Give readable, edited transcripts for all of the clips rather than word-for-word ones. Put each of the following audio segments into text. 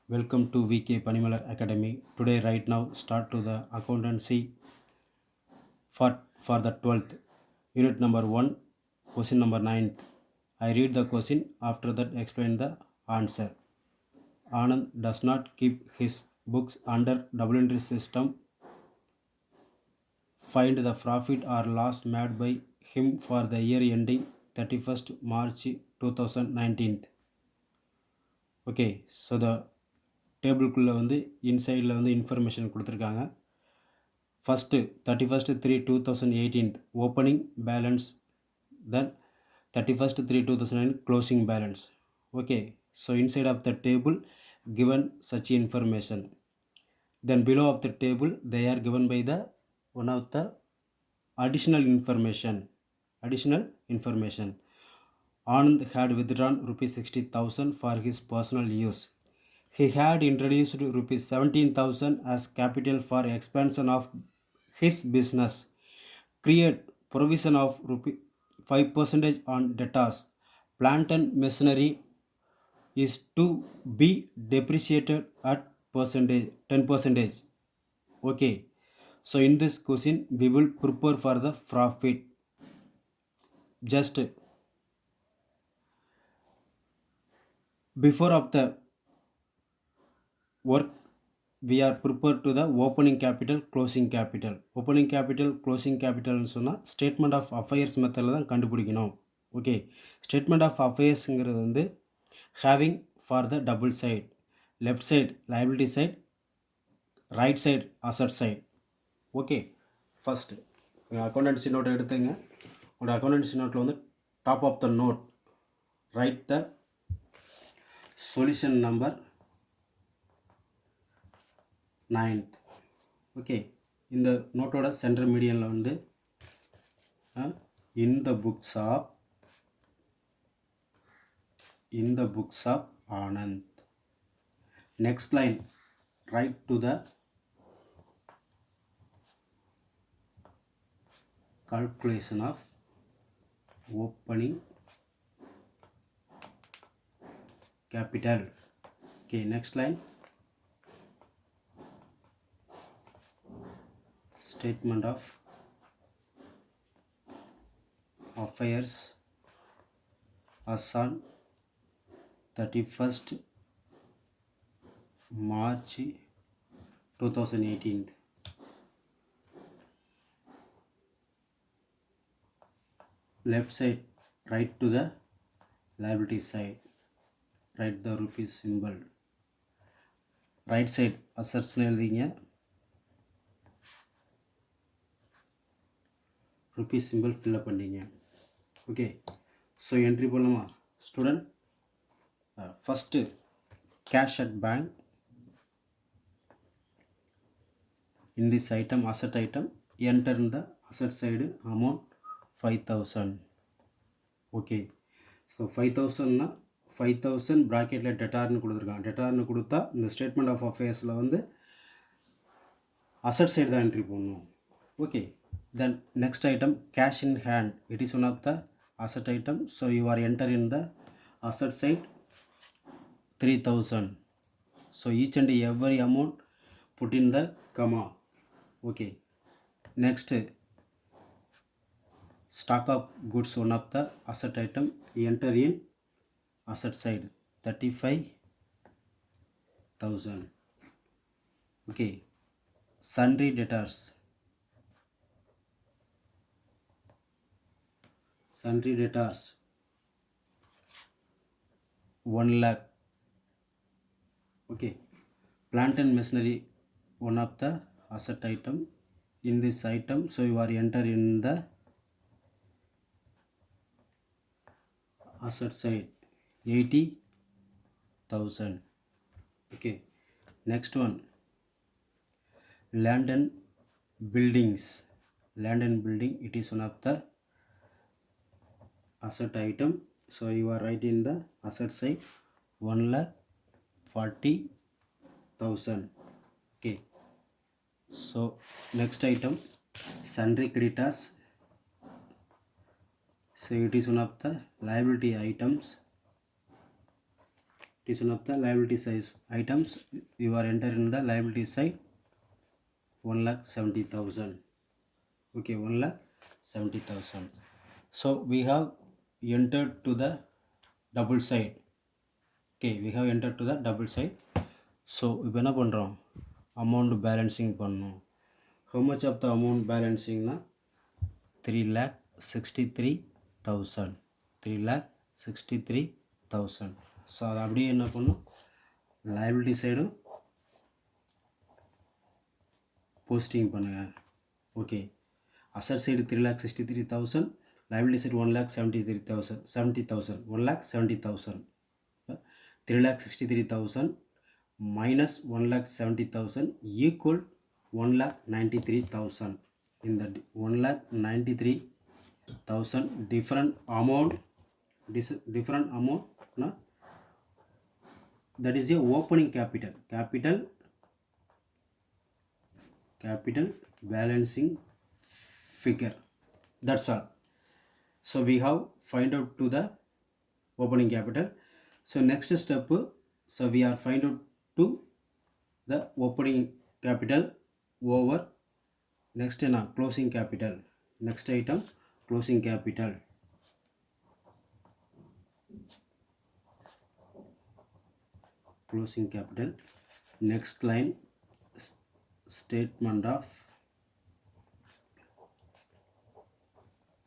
Welcome to VK Panimalar Academy. Today, right now, start to the accountancy for the 12th. Unit number 1, question number 9th. I read the question, after that explain the answer. Anand does not keep his books under double entry system. Find the profit or loss made by him for the year ending 31st March 2019. Okay so the டேபிள்குள்ளே வந்து இன்சைடில் வந்து information கொடுத்துருக்காங்க. First 31/3/2018 opening balance, then 31/3/2009 closing balance. Okay, so inside of the table given such information. Then below of the table they are given by the one of the additional information. Anand had withdrawn rupees 60,000 for his personal use. He had introduced rupees 17,000 as capital for expansion of his business. Create provision of 5% on debtors. Plant and machinery is to be depreciated at 10%. Okay, so in this question we will prepare for the profit. Just before of the work we are prepared to the opening capital, closing capital. Opening capital, closing capital சொன்னால் statement of affairs மெத்தடில் தான் கண்டுபிடிக்கணும். Okay, statement of அஃபேர்ஸுங்கிறது வந்து having for the double side, left side liability side, right side asset side. Okay, first accountancy note எடுத்துங்க. உங்களோட accountancy நோட்டில் வந்து top of the note write the solution number 9th. Okay, இந்த நோட்டோட centre மீடியனில் வந்து in the books of Anand. Next line, write to the calculation of opening capital. Okay, next line, statement of affairs as on 31st March 2018. Left side, right to the liability side, write the rupees symbol. Right side assets எழுதிங்க, rupees simple fill up பண்ணிங்க. Okay, so entry போடலாமா student? First cash at bank. In this item asset item enter இந்த asset side amount 5,000. Okay, so 5,000னா 5,000 ப்ராக்கெட்டில் டெட்டார்னு கொடுத்துருக்கான். டெட்டார்னு கொடுத்தா இந்த statement of அஃபேர்ஸில் வந்து அசட் சைடு தான் என்ட்ரி போடணும். Okay, then next item cash in hand, it is one of the asset item, so you are enter in the asset side 3,000. so each and every amount put in the comma. Okay, next stock of goods, one of the asset item, enter in asset side 35,000. okay, sundry debtors 1 lakh. okay, plant and machinery, one of the asset item in this item, so you are enter in the asset side 80,000. okay, next one land and buildings. Land and building, it is one of the asset item, so you are right in the asset side 1,40,000. okay, so next item sundry creditors, so it is one of the liability items It is one of the liability size items. You are entering the liability side 1,70,000. Okay, 1,70,000. So we have entered to the double side. Okay, we have entered to the double side. So இப்போ என்ன பண்ணுறோம், amount balancing பண்ணணும். How much of the amount balancing na 3,63,000. 3,63,000. So அது அப்படியே என்ன பண்ணும், liability சைடும் posting பண்ணுங்கள். Okay, asset side 3,63,000, liability side 1,73,000, 70,000, 1,70,000. 3,63,000 minus 1,70,000 equal 1,93,000. In the 1,93,000 different amount na, that is a opening capital balancing figure. That's all. So we have find out to the opening capital. So next step, so we are find out to the opening capital over next na closing capital. Next item, closing capital. Closing capital. Next line, statement of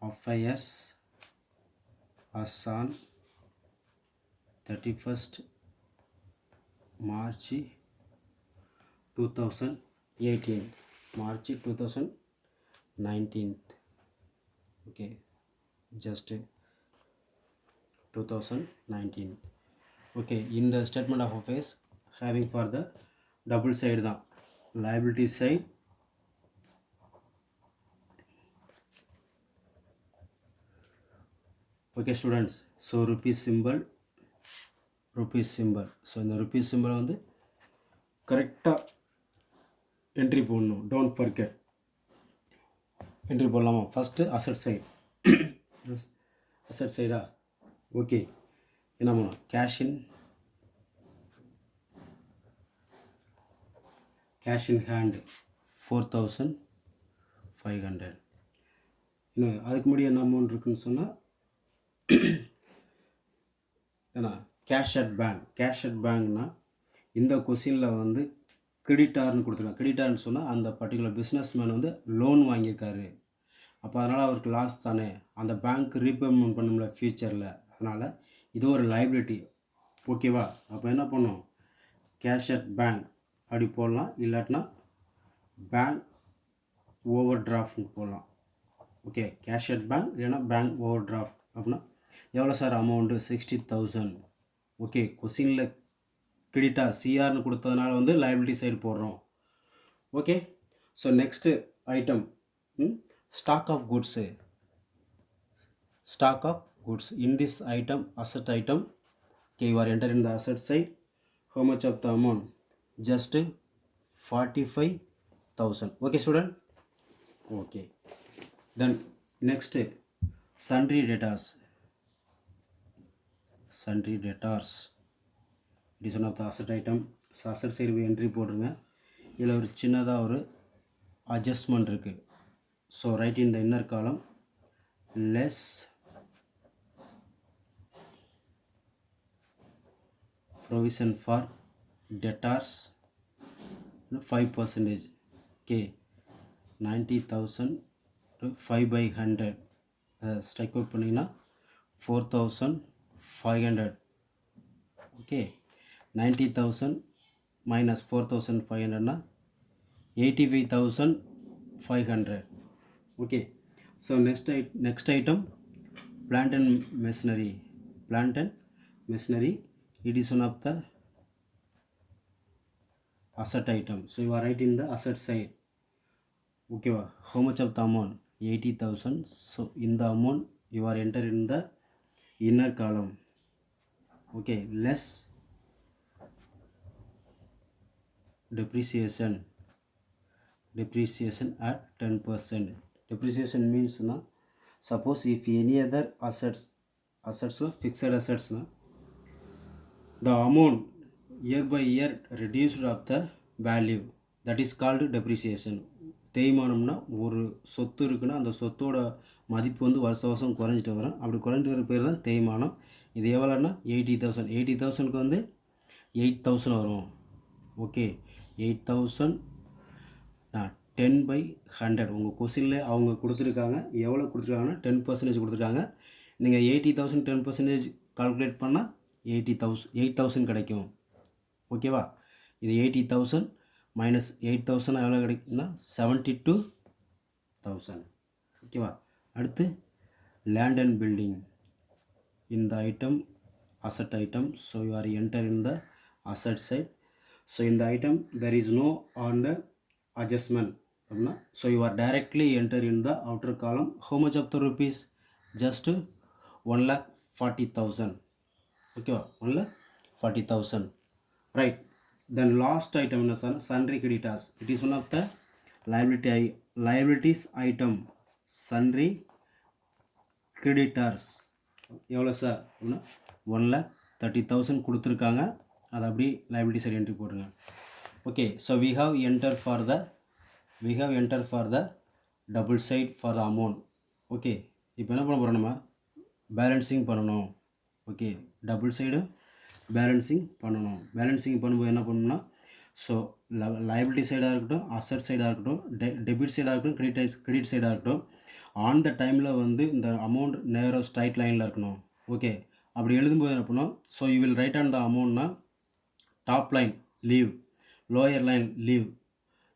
affairs as on 31st March 2018. March 2019. Okay, just 2019. Okay, in the statement of affairs having for the double side da liability side okay students. So rupees symbol. So இந்த rupees symbol வந்து கரெக்டாக entry போடணும். Don't forget. Entry போடலாமா? First asset side. Asset சைடா? Okay, என்ன பண்ணணும், cash in hand 4,500. இன்னும் அதுக்கு முன்னாடி என்ன அமௌண்ட் இருக்குதுன்னு சொன்னால் ஏன்னா கேஷ் அட் பேங்க்னா இந்த கொஸ்டினில் வந்து கிரெடிட்டார்னு கொடுத்துருக்காங்க. கிரெடிட்டார்னு சொன்னால் அந்த பர்டிகுலர் பிஸ்னஸ் மேன் வந்து லோன் வாங்கியிருக்காரு. அப்போ அதனால் அவருக்கு லாஸ் தானே, அந்த பேங்க் ரீபேமெண்ட் பண்ணும்ல ஃப்யூச்சரில். அதனால் இது ஒரு லைபிலிட்டி. ஓகேவா? அப்போ என்ன பண்ணும், கேஷ் அட் பேங்க் அப்படி போடலாம், இல்லாட்டினா பேங்க் ஓவர் டிராஃப்ட்னு போடலாம். ஓகே, கேஷ் அட் பேங்க் இல்லைன்னா பேங்க் ஓவர் டிராஃப்ட். அப்படின்னா எவ்வளோ சார் அமௌண்ட்டு? 60,000. ஓகே, கொஸ்டினில் கிரெடிட்டா சிஆர்னு கொடுத்ததுனால வந்து லைபிலிட்டி சைடு போடுறோம். Okay, so next item stock of goods. In this item, asset item, okay, you are entering the asset side. How much of the amount? Just 45,000. Okay student? Okay, then next sundry debtors. It is one of the asset item. So asset side போய் entry போடுங்க. இதில் ஒரு சின்னதாக ஒரு adjustment இருக்குது. So right in the inner காலம் less provision for debtors 5%. Okay, 90,000 to 5/100 strike out பண்ணிங்கன்னா 4,500. okay, 90,000 minus 4,500 na 85,500. okay, so next item plant and machinery. It is one of the asset item. So you are writing the asset side. Okay, how much of the amount? 80,000. So in the amount you are entering in the inner column. Okay, less depreciation at 10%. Depreciation means na, suppose if any other assets fixed assets na, the amount year by year reduced of the value, that is called depreciation. தேய்மானம்னா ஒரு சொத்து இருக்குன்னா அந்த சொத்தோட மதிப்பு வந்து வருஷ வருஷம் குறைஞ்சிட்டு வரும். அப்படி குறைஞ்சிட்டு வர பேர் தான் தேய்மானம். இது எவ்வளோன்னா 80,000. 80,000க்கு வந்து 8,000 வரும். ஓகே, 8,000 10/100. உங்கள் கொஸ்டினில் அவங்க கொடுத்துருக்காங்க, எவ்வளோ கொடுத்துருக்காங்கன்னா 10% கொடுத்துருக்காங்க. நீங்கள் 80,000 10% கால்குலேட் பண்ணால் 8,000 கிடைக்கும். ஓகேவா? இது 80,000 மைனஸ் 8,000 எவ்வளோ கிடைக்குன்னா 72,000. ஓகேவா? அடுத்து லேண்ட் அண்ட் பில்டிங். இந்த item asset item, so you are enter in the asset side. So in the item there is no on the adjustment, so you are directly enter in the outer column. How much of the rupees? Just 1,40,000. okay, 1,40,000, right? Then last item is sundry creditors. It is one of the liabilities item. Sundry creditors எவ்வளோ sir? 1,30,000 கொடுத்துருக்காங்க. அது அப்படி liability side entry போடுங்க. Okay, so we have enter for the double side for the amount. Okay, இப்போ என்ன பண்ண போகிறோம்? நம்ம பேலன்சிங் பண்ணணும். ஓகே, டபுள் சைடு பேலன்சிங் பண்ணணும். பேலன்சிங் பண்ணும்போது என்ன பண்ணணும்னா, ஸோ லைபிலிட்டி சைடாக இருக்கட்டும், அசட் சைடாக இருக்கட்டும், டெபிட் சைடாக இருக்கட்டும், கிரெடிட் சைடாக இருக்கட்டும், ஆன் த டைமில் வந்து இந்த அமௌண்ட் நேராக ஸ்ட்ரைட் லைனில் இருக்கணும். ஓகே, அப்படி எழுதும்போது என்ன பண்ணணும்? So you will write on the அமௌண்ட்னா top line leave, lower line leave.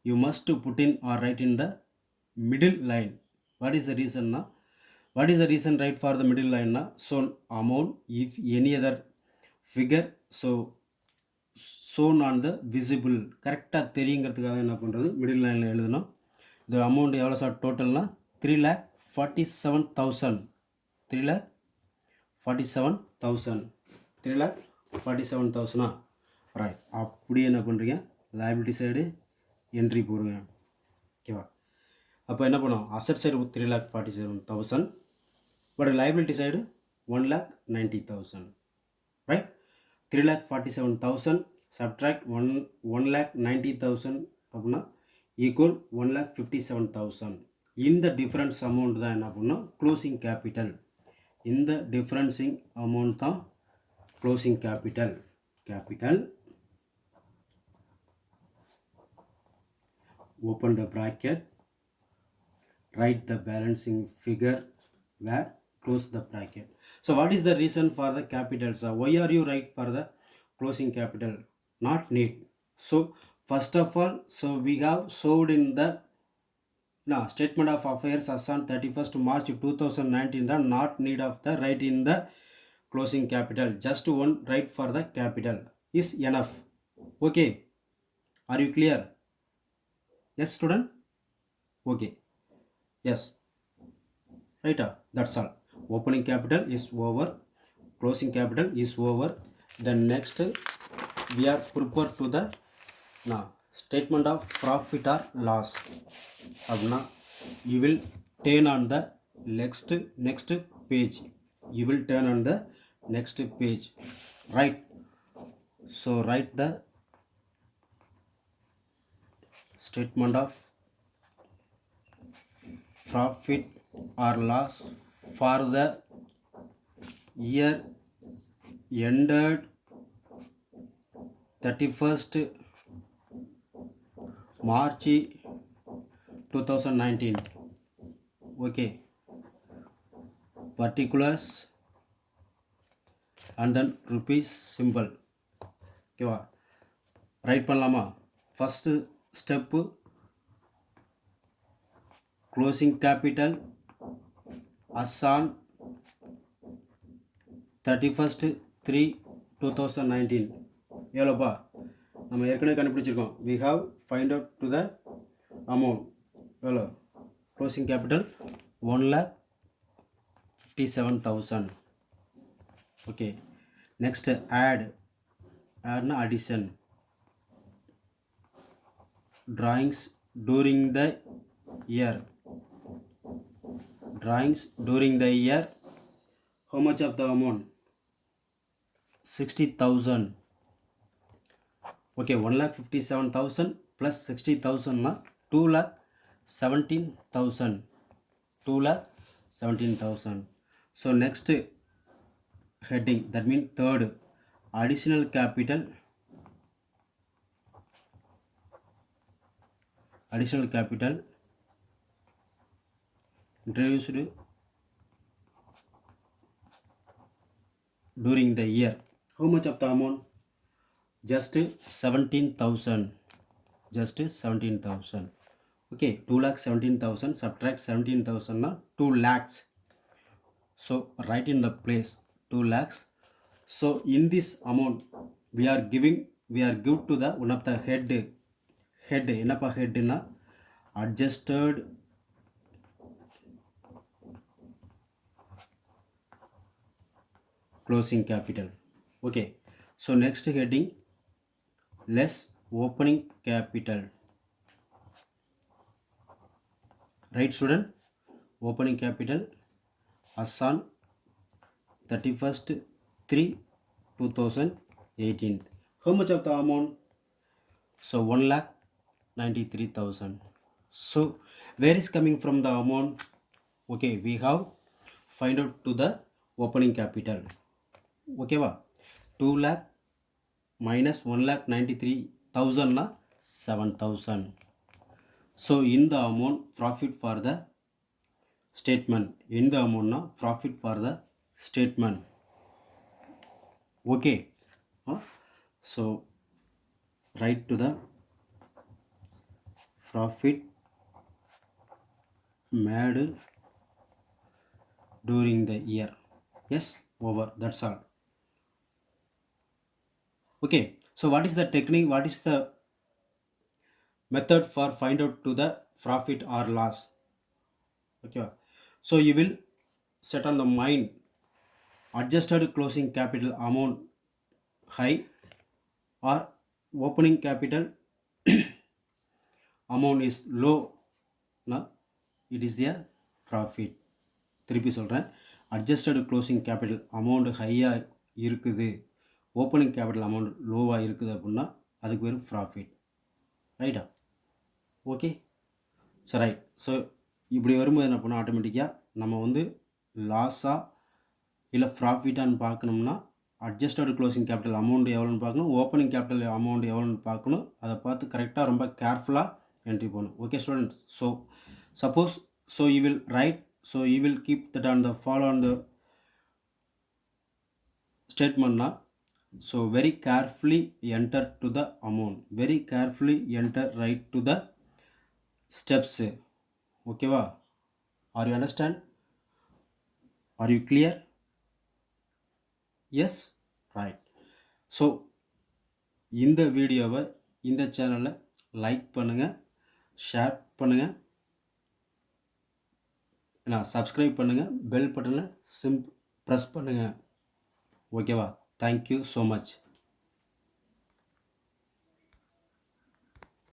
You must put in or write in the middle line. What is the ரீசன்னா, what is the reason right for the middle லைன்னா, so amount if any other figure so shown on the visible, கரெக்டாக தெரியுங்கிறதுக்காக என்ன பண்ணுறது, middle லைனில் எழுதணும். இந்த amount எவ்வளோ சார் டோட்டல்னால் 3,47,000. 3,47,000. 3,47,000. ரைட், அப்படி என்ன பண்ணுறீங்க, லைபிலிட்டி சைடு என்ட்ரி போடுங்க. ஓகேவா? அப்போ என்ன பண்ணுவோம், asset side 3,47,000, but liability side 1,90,000. Right, 3,47,000 subtract 1,90,000 அப்படின்னா ஈக்குவல் 1,57,000. இந்த டிஃப்ரென்ஸ் அமௌண்ட் தான் என்ன பண்ணணும், க்ளோசிங் கேபிட்டல். இந்த டிஃப்ரென்சிங் அமௌண்ட் தான் closing capital. Open the bracket, write the balancing figure where close the bracket. So what is the reason for the capital, sir? Why are you write for the closing capital? Not need. So first of all, so we have showed in the statement of affairs as on 31st March 2019 the not need of the write in the closing capital. Just one write for the capital is enough. Okay, are you clear? Yes student? Okay, yes, right, that's all. Opening capital is over, closing capital is over. Then next we are prepared to the statement of profit or loss. அப்படின்னா you will turn on the next page. You will turn on the next page, right? So write the statement of profit or loss for the year ended 31st March 2019. Okay, particulars and then rupees symbol. ஓகேவா? Right பண்ணலாமா? First step closing capital us on 31st 3/2019. எவ்வளோப்பா? நம்ம ஏற்கனவே கண்டுபிடிச்சிருக்கோம். we have find out to the amount. எவ்வளோ? Closing capital 1,57,000. Okay, next ஆட்னா addition. drawings during the year. How much of the amount? 60,000. Okay, 1,57,000 plus 60,000 na 2,17,000. 2,17,000. So next heading, that means third, additional capital introduced during the year. How much of the amount? Just 17,000. Just 17,000. Okay, 2,17,000 subtract 17,000 na 2 lakhs. So write in the place 2 lakhs. So in this amount we are give to the one of the head enapa head na adjusted closing capital. Okay, so next heading, less opening capital. Right student, opening capital as on 31st 3 2018. How much of the amount? So 1,93,000. So where is coming from the amount? Okay, we have find out to the opening capital. Okay va, 2 lakh minus 1,93,000 na 7,000. So in the amount profit for the statement, in the amount na profit for the statement. Okay, so write to the profit made during the year. Yes, over, that's all. Okay, so what is the technique, what is the method for find out to the profit or loss? Okay, so you will set on the mind adjusted closing capital amount high or opening capital amount is low na it is a profit. திருப்பி சொல்கிறேன், adjusted closing capital amount ஹையாக இருக்குது, opening capital amount லோவாக இருக்குது அப்படின்னா அதுக்கு பேர் profit. ரைட்டா? ஓகே, சரி ரைட். ஸோ இப்படி வரும்போது என்ன பண்ணோம், ஆட்டோமேட்டிக்காக நம்ம வந்து லாஸாக இல்லை ப்ராஃபிட்டான்னு பார்க்கணும்னா அட்ஜஸ்டட் க்ளோசிங் கேபிட்டல் அமௌண்ட் எவ்வளோன்னு பார்க்கணும், ஓப்பனிங் கேபிட்டல் அமௌண்ட் எவ்வளோன்னு பார்க்கணும். அதை பார்த்து கரெக்டாக ரொம்ப கேர்ஃபுல்லாக என்ட்ரி பண்ணணும். Okay students, so suppose so you will write, so you will keep that on the follow on the ஸ்டேட்மெண்ட்னா, so very carefully enter to the amount, very carefully enter right to the steps. ஓகேவா? Are you understand? Are you clear? Yes, right. So இந்த வீடியோவை இந்த சேனலை like பண்ணுங்கள், share பண்ணுங்கள், subscribe பண்ணுங்கள், bell பட்டனில் ப்ரெஸ் பண்ணுங்கள். ஓகேவா? Thank you so much.